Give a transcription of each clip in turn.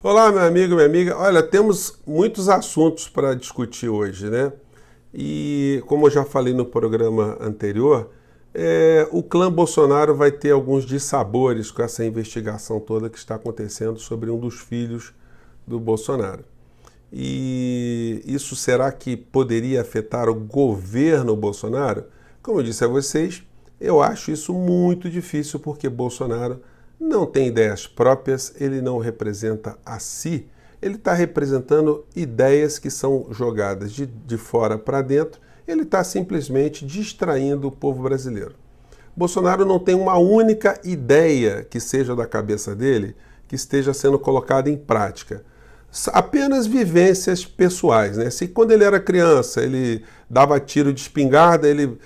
Olá, meu amigo, minha amiga. Olha, temos muitos assuntos para discutir hoje, né? E como eu já falei no programa anterior, o clã Bolsonaro vai ter alguns dissabores com essa investigação toda que está acontecendo sobre um dos filhos do Bolsonaro. E isso será que poderia afetar o governo Bolsonaro? Como eu disse a vocês, eu acho isso muito difícil porque Bolsonaro não tem ideias próprias, ele não representa a si, ele está representando ideias que são jogadas de fora para dentro, ele está simplesmente distraindo o povo brasileiro. Bolsonaro não tem uma única ideia que seja da cabeça dele que esteja sendo colocada em prática. Apenas vivências pessoais, né? Se quando ele era criança ele dava tiro de espingarda, ele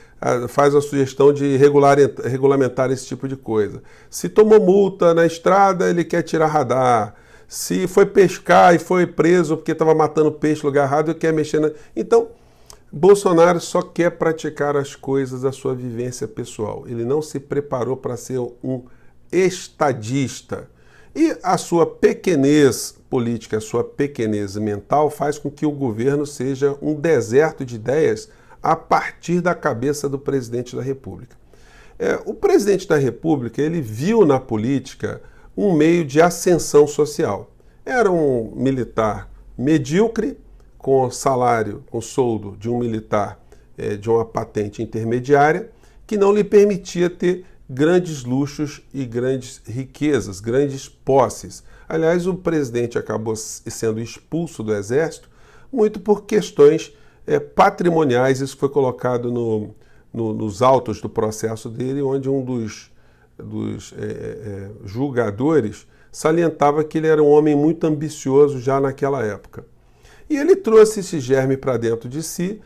faz a sugestão de regulamentar esse tipo de coisa. Se tomou multa na estrada, ele quer tirar radar. Se foi pescar e foi preso porque estava matando peixe no lugar errado, ele quer mexer na... Então, Bolsonaro só quer praticar as coisas da sua vivência pessoal. Ele não se preparou para ser um estadista. E a sua pequenez política, a sua pequenez mental faz com que o governo seja um deserto de ideias a partir da cabeça do presidente da República. O presidente da República, ele viu na política um meio de ascensão social. Era um militar medíocre, com salário, com soldo de um militar de uma patente intermediária, que não lhe permitia ter grandes luxos e grandes riquezas, grandes posses. Aliás, o presidente acabou sendo expulso do Exército muito por questões patrimoniais. Isso foi colocado nos autos do processo dele, onde um dos julgadores salientava que ele era um homem muito ambicioso já naquela época. E ele trouxe esse germe para dentro de si,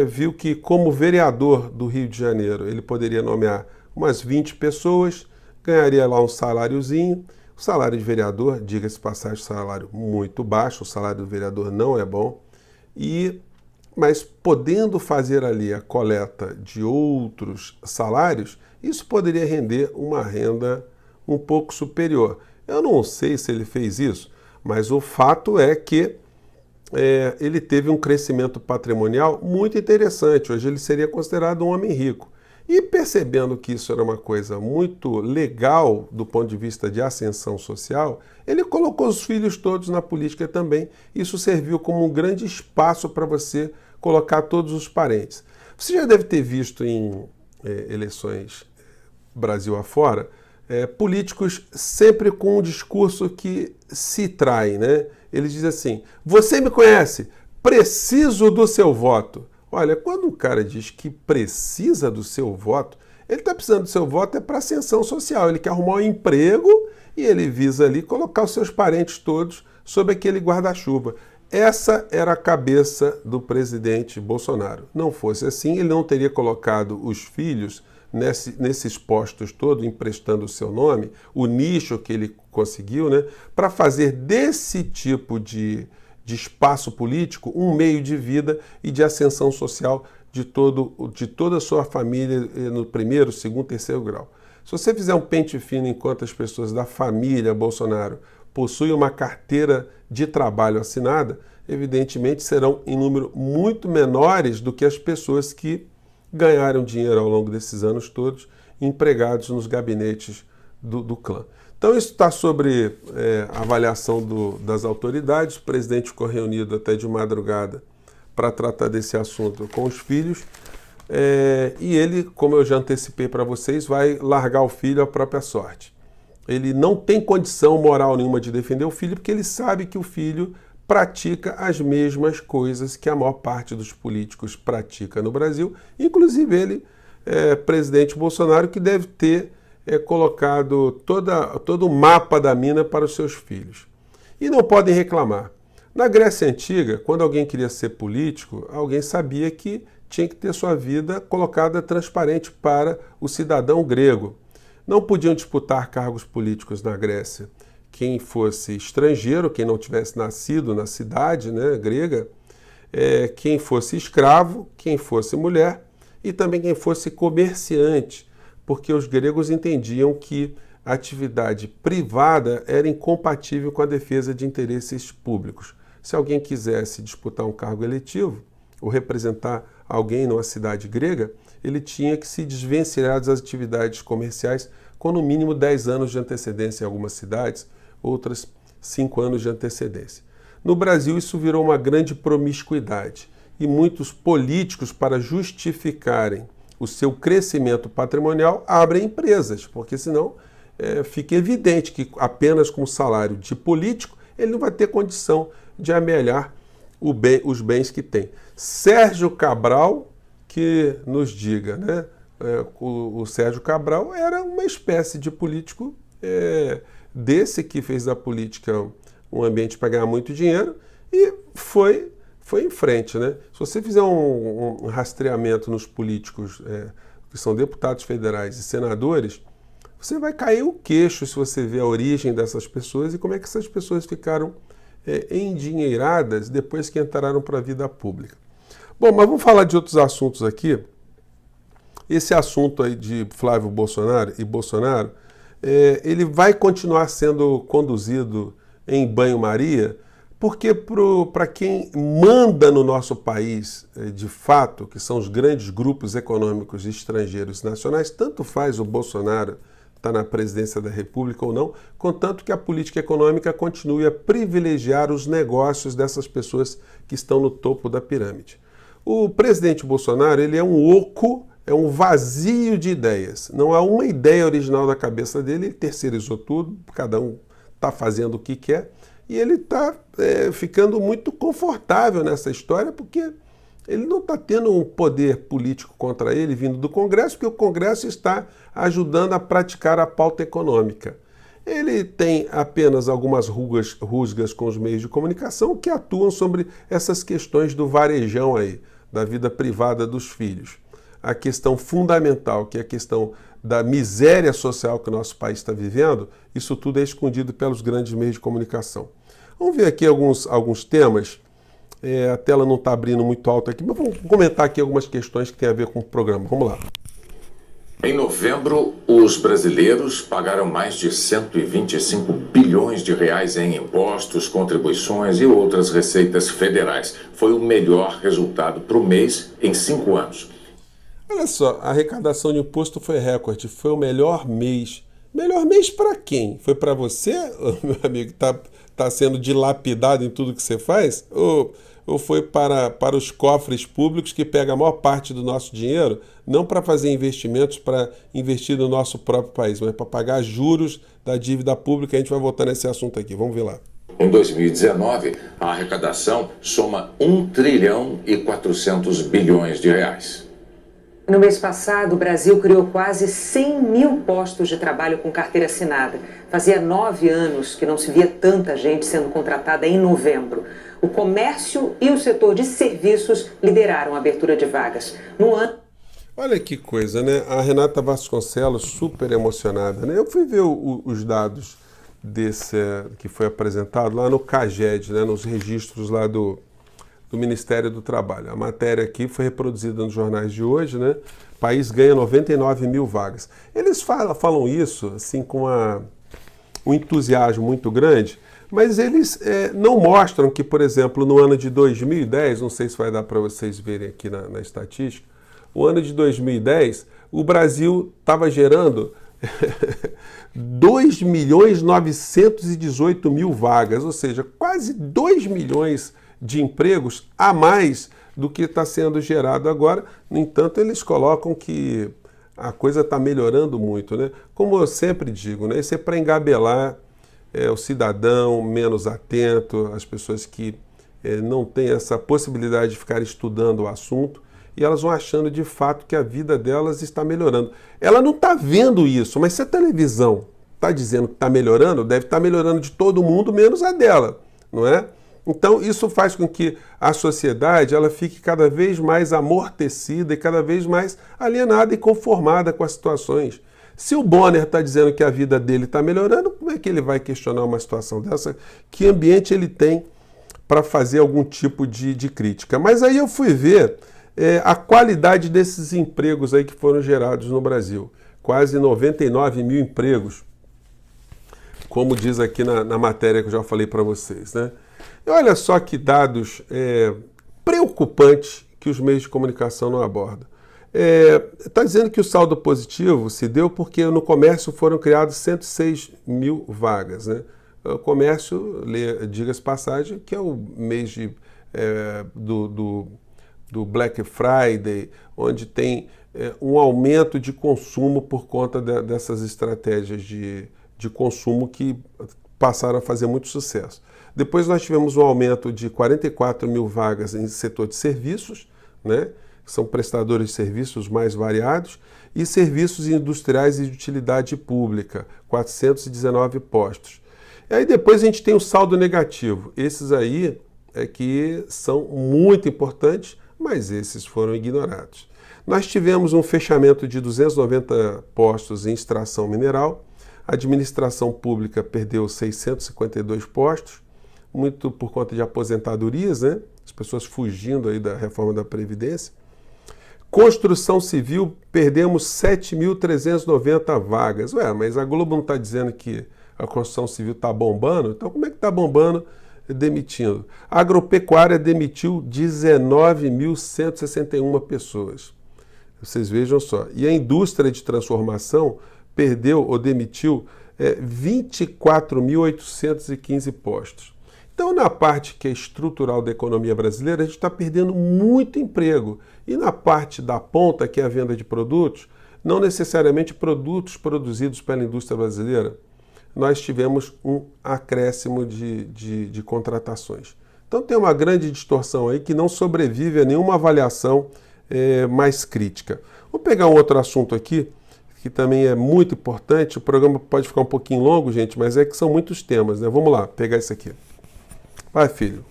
viu que como vereador do Rio de Janeiro ele poderia nomear umas 20 pessoas, ganharia lá um saláriozinho. O salário de vereador, diga-se passagem, salário muito baixo, o salário do vereador não é bom, mas podendo fazer ali a coleta de outros salários, isso poderia render uma renda um pouco superior. Eu não sei se ele fez isso, mas o fato é que ele teve um crescimento patrimonial muito interessante. Hoje ele seria considerado um homem rico. E percebendo que isso era uma coisa muito legal do ponto de vista de ascensão social, ele colocou os filhos todos na política também. Isso serviu como um grande espaço para você colocar todos os parentes. Você já deve ter visto em eleições Brasil afora, políticos sempre com um discurso que se trai, né? Eles dizem assim: você me conhece, preciso do seu voto. Olha, quando o cara diz que precisa do seu voto, ele está precisando do seu voto para ascensão social. Ele quer arrumar um emprego e ele visa ali colocar os seus parentes todos sob aquele guarda-chuva. Essa era a cabeça do presidente Bolsonaro. Não fosse assim, ele não teria colocado os filhos nesses postos todos, emprestando o seu nome, o nicho que ele conseguiu, né, para fazer desse tipo de espaço político um meio de vida e de ascensão social de toda a sua família no primeiro, segundo, terceiro grau. Se você fizer um pente fino enquanto as pessoas da família Bolsonaro possuem uma carteira de trabalho assinada, evidentemente serão em número muito menores do que as pessoas que ganharam dinheiro ao longo desses anos todos, empregados nos gabinetes do clã. Então isso está sobre a avaliação das autoridades. O presidente ficou reunido até de madrugada para tratar desse assunto com os filhos. E ele, como eu já antecipei para vocês, vai largar o filho à própria sorte. Ele não tem condição moral nenhuma de defender o filho, porque ele sabe que o filho pratica as mesmas coisas que a maior parte dos políticos pratica no Brasil, inclusive ele, presidente Bolsonaro, que deve ter colocado todo o mapa da mina para os seus filhos. E não podem reclamar. Na Grécia Antiga, quando alguém queria ser político, alguém sabia que tinha que ter sua vida colocada transparente para o cidadão grego. Não podiam disputar cargos políticos na Grécia quem fosse estrangeiro, quem não tivesse nascido na cidade, né, grega, quem fosse escravo, quem fosse mulher e também quem fosse comerciante, porque os gregos entendiam que a atividade privada era incompatível com a defesa de interesses públicos. Se alguém quisesse disputar um cargo eletivo ou representar alguém numa cidade grega, ele tinha que se desvencilhar das atividades comerciais com no mínimo 10 anos de antecedência em algumas cidades, outras 5 anos de antecedência. No Brasil, isso virou uma grande promiscuidade e muitos políticos, para justificarem o seu crescimento patrimonial, abrem empresas, porque senão fica evidente que apenas com o salário de político ele não vai ter condição de amelhar os bens que tem. Sérgio Cabral, que nos diga, né? O Sérgio Cabral era uma espécie de político desse que fez da política um ambiente para ganhar muito dinheiro e foi em frente, né? Se você fizer um rastreamento nos políticos que são deputados federais e senadores, você vai cair o queixo se você ver a origem dessas pessoas e como é que essas pessoas ficaram endinheiradas depois que entraram para a vida pública. Bom, mas vamos falar de outros assuntos aqui. Esse assunto aí de Flávio Bolsonaro e Bolsonaro, ele vai continuar sendo conduzido em banho-maria, porque para quem manda no nosso país, de fato, que são os grandes grupos econômicos estrangeiros e nacionais, tanto faz o Bolsonaro estar na presidência da República ou não, contanto que a política econômica continue a privilegiar os negócios dessas pessoas que estão no topo da pirâmide. O presidente Bolsonaro, ele é um oco, é um vazio de ideias. Não há uma ideia original da cabeça dele, ele terceirizou tudo, cada um está fazendo o que quer, e ele está ficando muito confortável nessa história, porque ele não está tendo um poder político contra ele vindo do Congresso, porque o Congresso está ajudando a praticar a pauta econômica. Ele tem apenas algumas rusgas com os meios de comunicação que atuam sobre essas questões do varejão aí, da vida privada dos filhos. A questão fundamental, que é a questão da miséria social que o nosso país está vivendo, isso tudo é escondido pelos grandes meios de comunicação. Vamos ver aqui alguns temas. A tela não está abrindo muito alto aqui, mas vamos comentar aqui algumas questões que têm a ver com o programa. Vamos lá. Em novembro, os brasileiros pagaram mais de 125 bilhões de reais em impostos, contribuições e outras receitas federais. Foi o melhor resultado para o mês em 5 anos. Olha só, a arrecadação de imposto foi recorde, foi o melhor mês. Melhor mês para quem? Foi para você, meu amigo, que está sendo dilapidado em tudo que você faz? Ou foi para os cofres públicos que pegam a maior parte do nosso dinheiro, não para fazer investimentos, para investir no nosso próprio país, mas para pagar juros da dívida pública? A gente vai voltar nesse assunto aqui, vamos ver lá. Em 2019, a arrecadação soma 1 trilhão e 400 bilhões de reais. No mês passado, o Brasil criou quase 100 mil postos de trabalho com carteira assinada. Fazia 9 anos que não se via tanta gente sendo contratada em novembro. O comércio e o setor de serviços lideraram a abertura de vagas. No ano... Olha que coisa, né? A Renata Vasconcelos, super emocionada, né? Eu fui ver os dados desse que foi apresentado lá no CAGED, né? Nos registros lá do Ministério do Trabalho. A matéria aqui foi reproduzida nos jornais de hoje, né? O país ganha 99 mil vagas. Eles falam isso assim com um entusiasmo muito grande, mas eles não mostram que, por exemplo, no ano de 2010, não sei se vai dar para vocês verem aqui na estatística, o ano de 2010, o Brasil estava gerando 2.918.000 vagas, ou seja, quase 2 milhões de empregos a mais do que está sendo gerado agora. No entanto, eles colocam que a coisa está melhorando muito, né? Como eu sempre digo, né? Isso é para engabelar o cidadão menos atento, as pessoas que não têm essa possibilidade de ficar estudando o assunto, e elas vão achando de fato que a vida delas está melhorando. Ela não está vendo isso, mas se a televisão está dizendo que está melhorando, deve estar melhorando de todo mundo, menos a dela, não é? Então, isso faz com que a sociedade ela fique cada vez mais amortecida e cada vez mais alienada e conformada com as situações. Se o Bonner está dizendo que a vida dele está melhorando, como é que ele vai questionar uma situação dessa? Que ambiente ele tem para fazer algum tipo de crítica? Mas aí eu fui ver a qualidade desses empregos aí que foram gerados no Brasil. Quase 99 mil empregos como diz aqui na matéria que eu já falei para vocês, né? E olha só que dados preocupantes que os meios de comunicação não abordam. Está dizendo que o saldo positivo se deu porque no comércio foram criadas 106 mil vagas, né? O comércio, diga-se passagem, que é o mês do Black Friday, onde tem um aumento de consumo por conta dessas estratégias de consumo que passaram a fazer muito sucesso. Depois nós tivemos um aumento de 44 mil vagas em setor de serviços, né? São prestadores de serviços mais variados, e serviços industriais e de utilidade pública, 419 postos. E aí depois a gente tem o saldo negativo. Esses aí que são muito importantes, mas esses foram ignorados. Nós tivemos um fechamento de 290 postos em extração mineral, a administração pública perdeu 652 postos, muito por conta de aposentadorias, né? As pessoas fugindo aí da reforma da Previdência. Construção civil, perdemos 7.390 vagas. Ué, mas a Globo não está dizendo que a construção civil está bombando? Então como é que está bombando demitindo? A agropecuária demitiu 19.161 pessoas. Vocês vejam só. E a indústria de transformação perdeu ou demitiu 24.815 postos. Então, na parte que é estrutural da economia brasileira, a gente está perdendo muito emprego. E na parte da ponta, que é a venda de produtos, não necessariamente produtos produzidos pela indústria brasileira, nós tivemos um acréscimo de contratações. Então, tem uma grande distorção aí que não sobrevive a nenhuma avaliação mais crítica. Vou pegar um outro assunto aqui, que também é muito importante. O programa pode ficar um pouquinho longo, gente, mas é que são muitos temas, né? Vamos lá, pegar isso aqui. Vai, filho.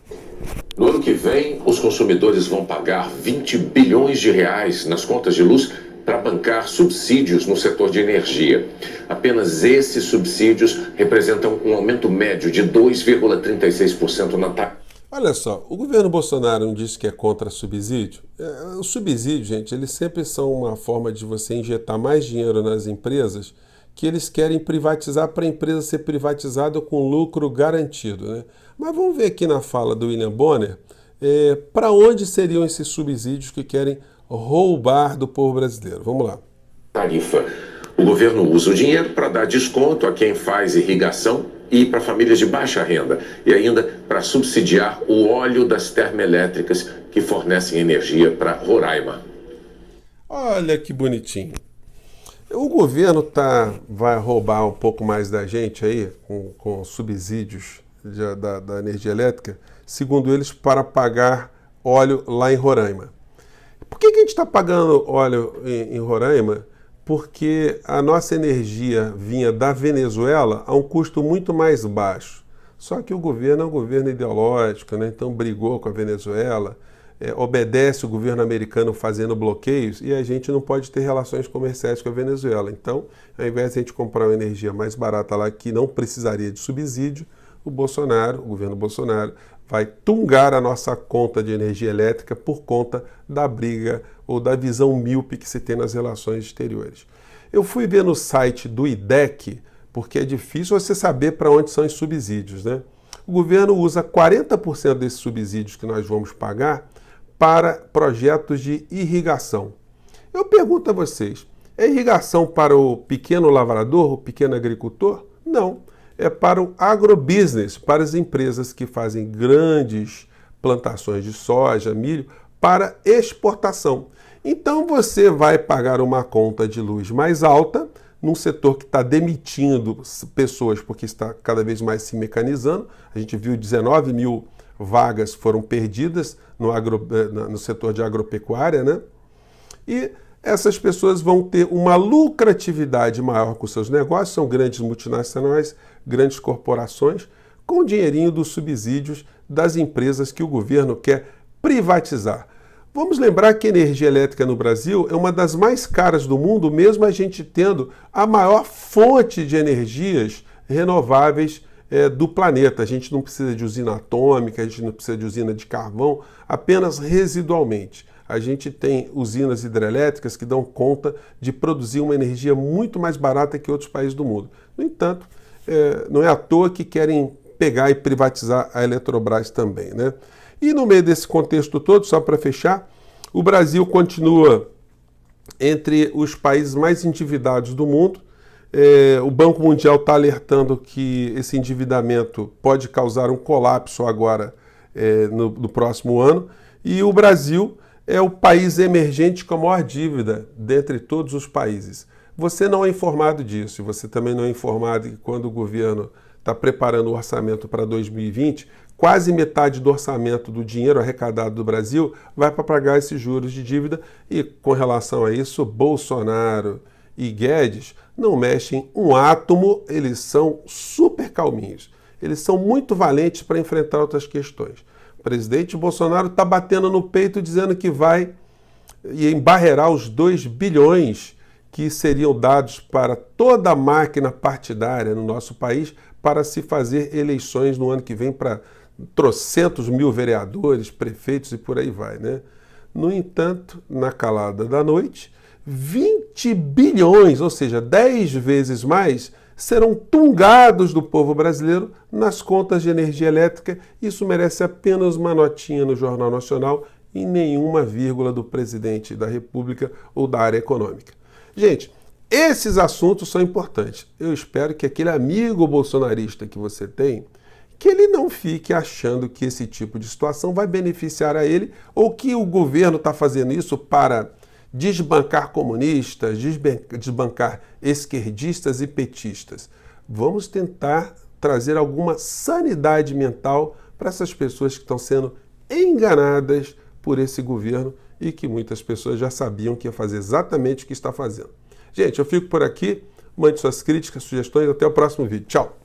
No ano que vem, os consumidores vão pagar 20 bilhões de reais nas contas de luz para bancar subsídios no setor de energia. Apenas esses subsídios representam um aumento médio de 2,36% na taxa. Olha só, o governo Bolsonaro não disse que é contra subsídio. Os subsídios, gente, eles sempre são uma forma de você injetar mais dinheiro nas empresas que eles querem privatizar para a empresa ser privatizada com lucro garantido, né? Mas vamos ver aqui na fala do William Bonner para onde seriam esses subsídios que querem roubar do povo brasileiro. Vamos lá. Tarifa. O governo usa o dinheiro para dar desconto a quem faz irrigação e para famílias de baixa renda, e ainda para subsidiar o óleo das termoelétricas que fornecem energia para Roraima. Olha que bonitinho. O governo vai roubar um pouco mais da gente aí, com subsídios da energia elétrica, segundo eles, para pagar óleo lá em Roraima. Por que a gente está pagando óleo em Roraima? Porque a nossa energia vinha da Venezuela a um custo muito mais baixo. Só que o governo é um governo ideológico, né? Então brigou com a Venezuela, obedece o governo americano fazendo bloqueios e a gente não pode ter relações comerciais com a Venezuela. Então, ao invés de a gente comprar uma energia mais barata lá que não precisaria de subsídio, o governo Bolsonaro, vai tungar a nossa conta de energia elétrica por conta da briga ou da visão míope que se tem nas relações exteriores. Eu fui ver no site do IDEC, porque é difícil você saber para onde são os subsídios, né? O governo usa 40% desses subsídios que nós vamos pagar para projetos de irrigação. Eu pergunto a vocês, é irrigação para o pequeno lavrador, o pequeno agricultor? Não. É para o agrobusiness, para as empresas que fazem grandes plantações de soja, milho, para exportação. Então você vai pagar uma conta de luz mais alta num setor que está demitindo pessoas porque está cada vez mais se mecanizando. A gente viu 19 mil vagas foram perdidas no setor de agropecuária, né? E essas pessoas vão ter uma lucratividade maior com seus negócios, são grandes multinacionais, grandes corporações, com o dinheirinho dos subsídios das empresas que o governo quer privatizar. Vamos lembrar que a energia elétrica no Brasil é uma das mais caras do mundo, mesmo a gente tendo a maior fonte de energias renováveis do planeta. A gente não precisa de usina atômica, a gente não precisa de usina de carvão, apenas residualmente. A gente tem usinas hidrelétricas que dão conta de produzir uma energia muito mais barata que outros países do mundo. No entanto, não é à toa que querem pegar e privatizar a Eletrobras também, né? E no meio desse contexto todo, só para fechar, o Brasil continua entre os países mais endividados do mundo. O Banco Mundial está alertando que esse endividamento pode causar um colapso agora no próximo ano. E o Brasil é o país emergente com a maior dívida dentre todos os países. Você não é informado disso, você também não é informado que quando o governo está preparando o orçamento para 2020, quase metade do orçamento do dinheiro arrecadado do Brasil vai para pagar esses juros de dívida e, com relação a isso, Bolsonaro e Guedes não mexem um átomo, eles são super calminhos, eles são muito valentes para enfrentar outras questões. O presidente Bolsonaro está batendo no peito dizendo que vai embarrear os 2 bilhões que seriam dados para toda a máquina partidária no nosso país para se fazer eleições no ano que vem para trocentos mil vereadores, prefeitos e por aí vai, né? No entanto, na calada da noite, 20 bilhões, ou seja, 10 vezes mais, serão tungados do povo brasileiro nas contas de energia elétrica. Isso merece apenas uma notinha no Jornal Nacional e nenhuma vírgula do presidente da República ou da área econômica. Gente, esses assuntos são importantes. Eu espero que aquele amigo bolsonarista que você tem, que ele não fique achando que esse tipo de situação vai beneficiar a ele ou que o governo está fazendo isso para desbancar comunistas, desbancar esquerdistas e petistas. Vamos tentar trazer alguma sanidade mental para essas pessoas que estão sendo enganadas por esse governo e que muitas pessoas já sabiam que ia fazer exatamente o que está fazendo. Gente, eu fico por aqui. Mande suas críticas, sugestões. Até o próximo vídeo. Tchau!